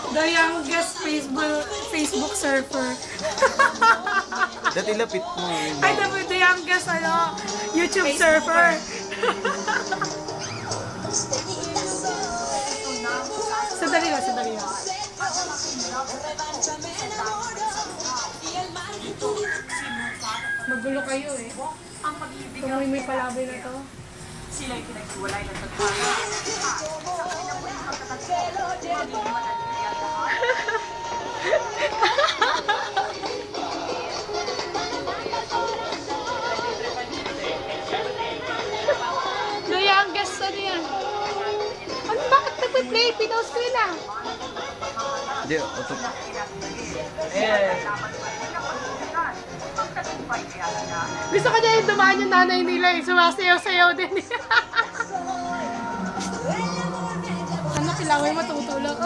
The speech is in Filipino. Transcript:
The youngest Facebook surfer. Dati lapit mo. Ay, the youngest YouTube surfer. Sandali lang. Magulo kayo eh. Kung may palaboy na to. Sila'y pinaghiwalay ng tagpala. The youngest, ano yan? Ano, bakit nagpe-play? Pinost ko na. Hindi, oto. Gusto ko niya yung dumaan yung nanay nila eh. Sumasayaw-sayaw din. Ano, kailangan mo tutulog?